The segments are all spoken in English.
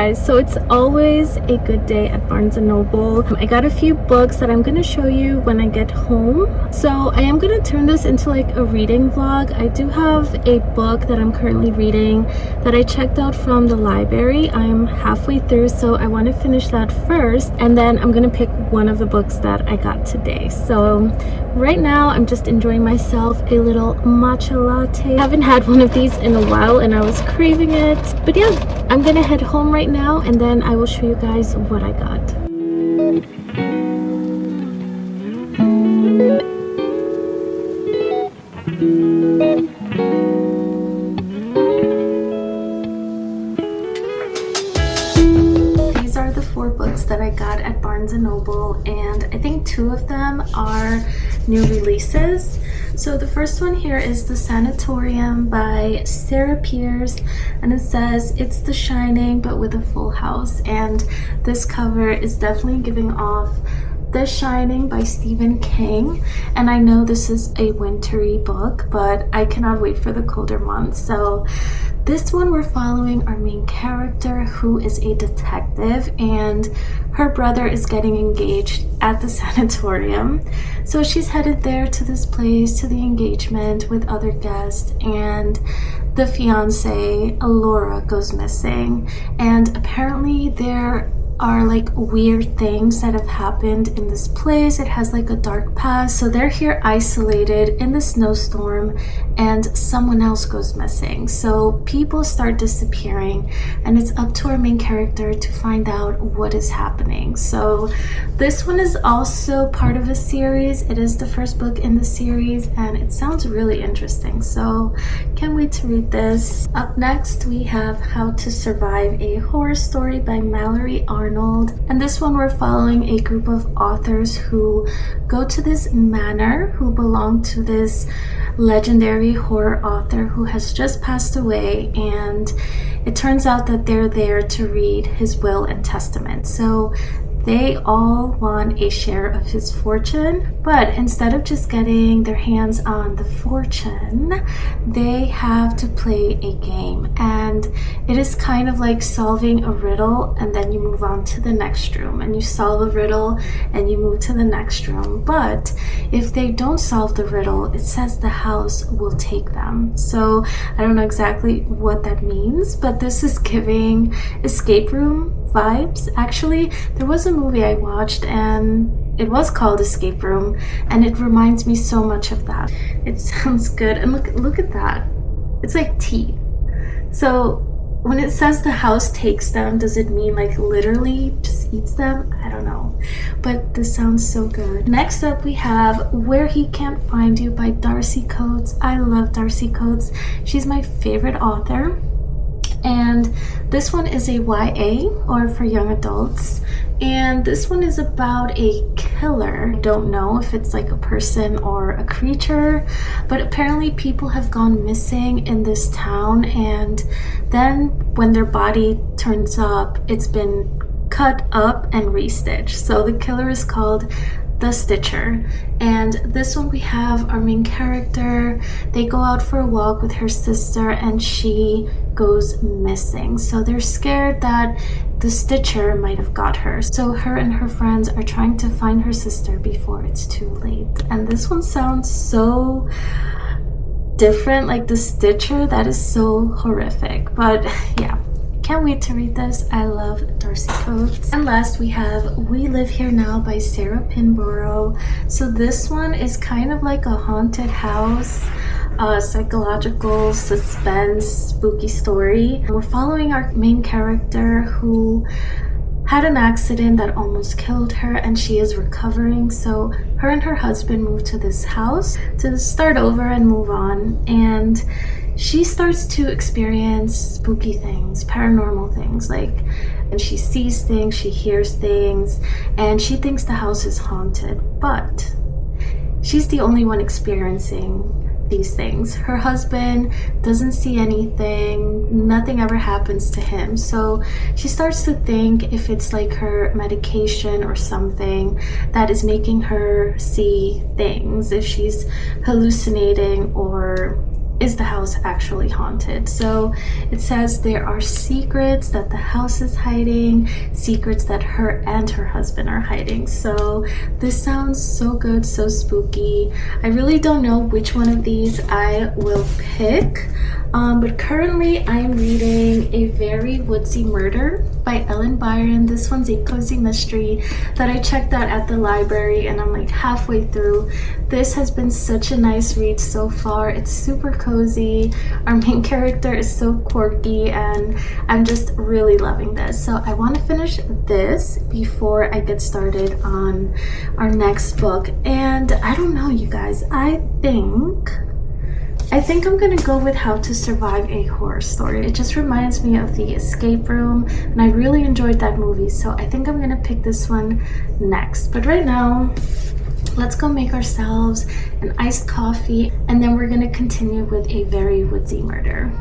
guys, so it's always a good day at Barnes & Noble. I got a few books that I'm going to show you when I get home. So I am going to turn this into like a reading vlog. I do have a book that I'm currently reading that I checked out from the library. I'm halfway through, so I want to finish that first, and then I'm going to pick one of the books that I got today. So right now I'm just enjoying myself a little matcha latte. I haven't had one of these in a while and I was craving it, but yeah, I'm gonna head home right now and then I will show you guys what I got. These are the 4 books that I got at Barnes & Noble, and I think 2 of them are new releases. So the first one here is The Sanatorium by Sarah Pierce, and it says it's The Shining but with a full house, and this cover is definitely giving off The Shining by Stephen King, and I know this is a wintry book, but I cannot wait for the colder months. So this one, we're following our main character, who is a detective, and her brother is getting engaged at the sanatorium. So she's headed there to this place, to the engagement with other guests, and the fiance, Laura, goes missing. And apparently there are like weird things that have happened in this place. It has like a dark past. So they're here isolated in the snowstorm, and someone else goes missing. So people start disappearing, and it's up to our main character to find out what is happening. So this one is also part of a series. It is the first book in the series, and it sounds really interesting. So can't wait to read this. Up next, we have How to Survive a Horror Story by Mallory Arnold. And this one, we're following a group of authors who go to this manor, who belong to this legendary horror author who has just passed away, and it turns out that they're there to read his will and testament. So they all want a share of his fortune, but instead of just getting their hands on the fortune, they have to play a game. And it is kind of like solving a riddle, and then you move on to the next room, and you solve a riddle and you move to the next room. But if they don't solve the riddle, it says the house will take them. So I don't know exactly what that means, but this is giving escape room vibes. Actually, there was a movie I watched and it was called Escape Room, and it reminds me so much of that. It sounds good, and look at that. It's like teeth. So when it says the house takes them, does it mean like literally just eats them? I don't know, but this sounds so good. Next up, we have Where He Can't Find You by Darcy Coates. I love Darcy Coates. She's my favorite author. And this one is a YA, or for young adults, and this one is about a killer. I don't know if it's like a person or a creature, but apparently people have gone missing in this town, and then when their body turns up, it's been cut up and restitched. So the killer is called The Stitcher. And this one, we have our main character. They go out for a walk with her sister and she goes missing. So they're scared that the Stitcher might have got her. So her and her friends are trying to find her sister before it's too late. And this one sounds so different, like the Stitcher. That is so horrific. But yeah, can't wait to read this. I love Darcy Coates. And last, we have We Live Here Now by Sarah Pinborough. So this one is kind of like a haunted house, psychological suspense, spooky story. We're following our main character who had an accident that almost killed her, and she is recovering. So her and her husband moved to this house to start over and move on, and she starts to experience spooky things, paranormal things, and she sees things, she hears things, and she thinks the house is haunted, but she's the only one experiencing these things. Her husband doesn't see anything, nothing ever happens to him. So she starts to think if it's like her medication or something that is making her see things, if she's hallucinating or is the house actually haunted? So it says there are secrets that the house is hiding, secrets that her and her husband are hiding. So this sounds so good, so spooky. I really don't know which one of these I will pick, but currently I'm reading A Very Woodsy Murder by Ellen Byron. This one's a cozy mystery that I checked out at the library, and I'm like halfway through. This has been such a nice read so far. It's super cozy. Our main character is so quirky, and I'm just really loving this. So I want to finish this before I get started on our next book. And I don't know, you guys, I think I'm gonna go with How to Survive a Horror Story. It just reminds me of The Escape Room, and I really enjoyed that movie, so I think I'm gonna pick this one next. But right now, let's go make ourselves an iced coffee, and then we're gonna continue with A Very Woodsy Murder.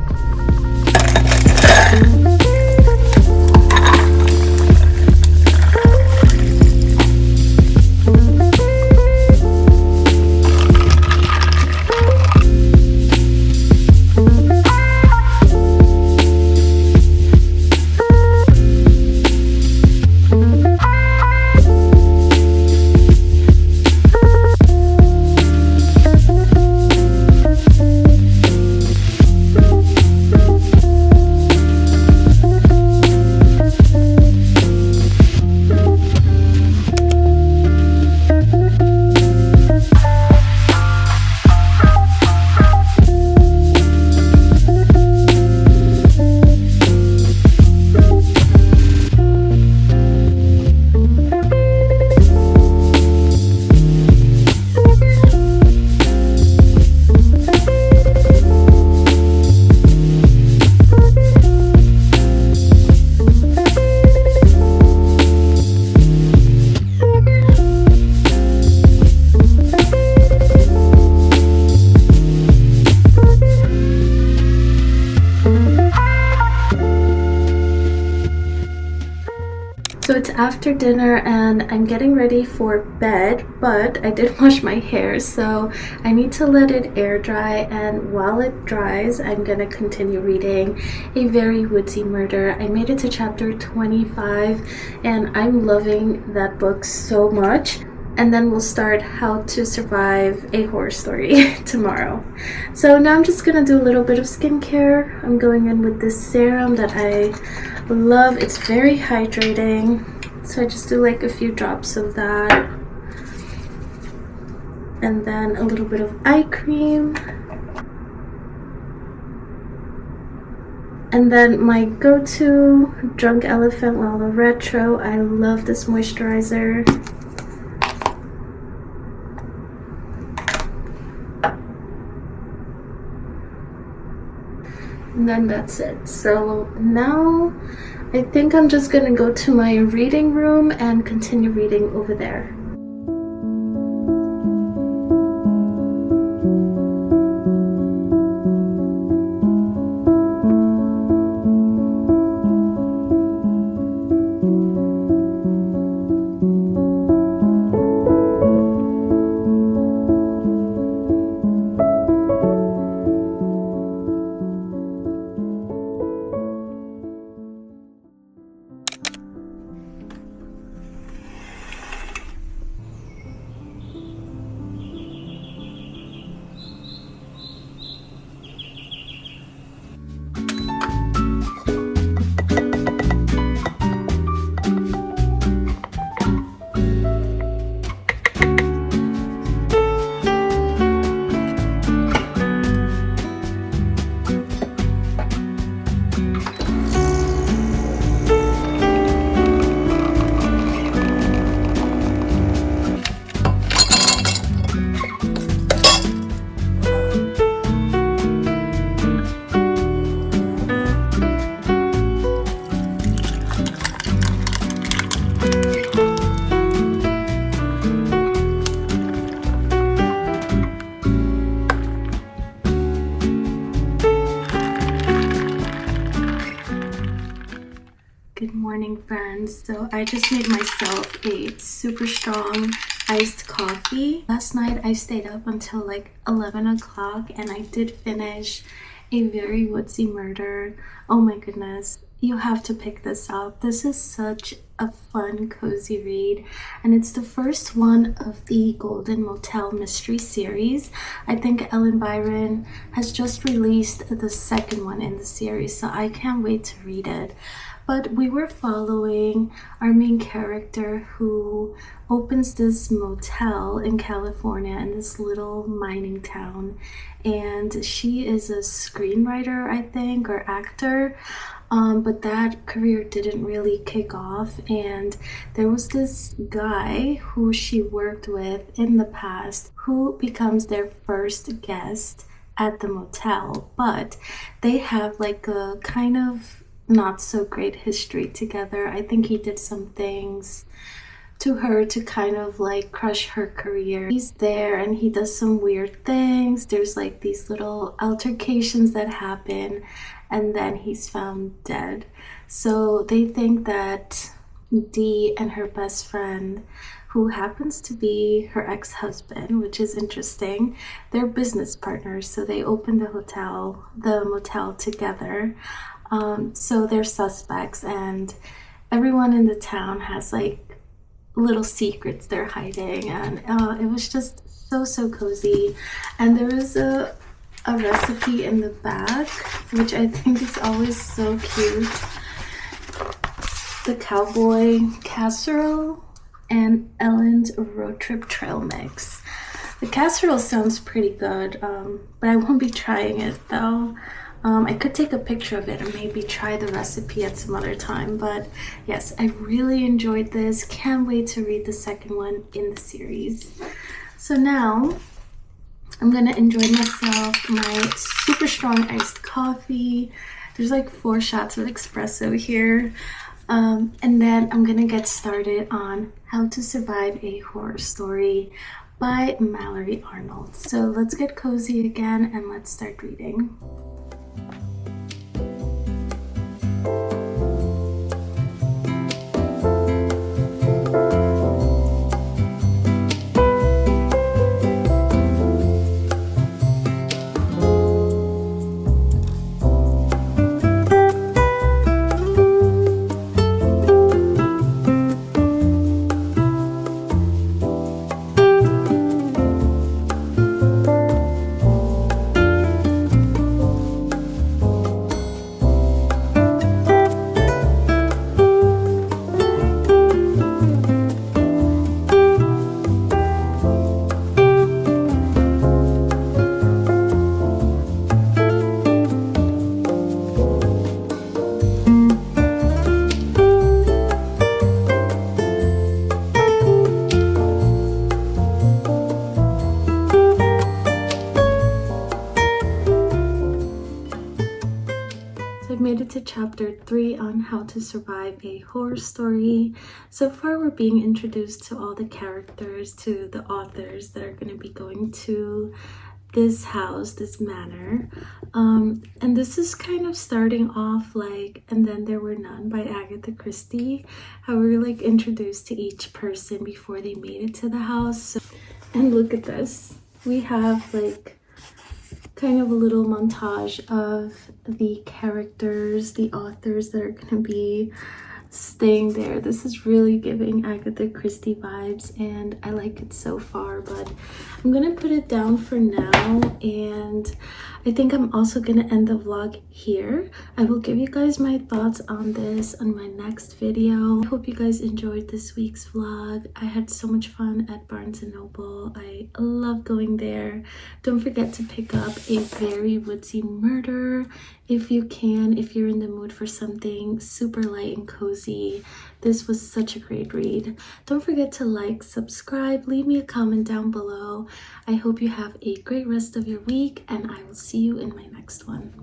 So it's after dinner and I'm getting ready for bed, but I did wash my hair, so I need to let it air dry, and while it dries I'm gonna continue reading A Very Woodsy Murder. I made it to chapter 25 and I'm loving that book so much. And then we'll start How to Survive a Horror Story tomorrow. So now I'm just gonna do a little bit of skincare. I'm going in with this serum that I love. It's very hydrating. So I just do like a few drops of that. And then a little bit of eye cream. And then my go-to Drunk Elephant Lala Retro. I love this moisturizer. And then that's it. So now I think I'm just gonna go to my reading room and continue reading over there. Good morning, friends. So I just made myself a super strong iced coffee. Last night I stayed up until like 11 o'clock and I did finish A Very Woodsy Murder. Oh my goodness, you have to pick this up. This is such a fun, cozy read, and it's the first one of the Golden Motel mystery series. I think Ellen Byron has just released the second one in the series, so I can't wait to read it. But we were following our main character who opens this motel in California in this little mining town, and she is a screenwriter, I think, or actor. But that career didn't really kick off, and there was this guy who she worked with in the past who becomes their first guest at the motel, but they have like a kind of not so great history together. I think he did some things to her to kind of like crush her career. He's there and he does some weird things. There's like these little altercations that happen, and then he's found dead. So they think that Dee and her best friend, who happens to be her ex-husband, which is interesting, they're business partners, so they open the motel together. So they're suspects, and everyone in the town has like little secrets they're hiding, and it was just so cozy. And there was a recipe in the back, which I think is always so cute. The cowboy casserole and Ellen's road trip trail mix. The casserole sounds pretty good, but I won't be trying it though. I could take a picture of it and maybe try the recipe at some other time, but yes, I really enjoyed this. Can't wait to read the second one in the series. So now I'm gonna enjoy myself my super strong iced coffee. There's like 4 shots of espresso here. And then I'm gonna get started on How to Survive a Horror Story by Mallory Arnold. So let's get cozy again and let's start reading. I've made it to chapter 3 on How to Survive a Horror Story. So far we're being introduced to all the characters, to the authors that are going to be going to this house, this manor. And this is kind of starting off like And Then There Were None by Agatha Christie, how we were like introduced to each person before they made it to the house. And look at this. We have like kind of a little montage of the characters, the authors that are going to be staying there. This is really giving Agatha Christie vibes, and I like it so far, but I'm gonna put it down for now, and I think I'm also gonna end the vlog here. I will give you guys my thoughts on this on my next video. I hope you guys enjoyed this week's vlog. I had so much fun at Barnes & Noble. I love going there. Don't forget to pick up A Very Woodsy Murder if you can, if you're in the mood for something super light and cozy. This was such a great read. Don't forget to like, subscribe, leave me a comment down below. I hope you have a great rest of your week, and I will see you in my next one.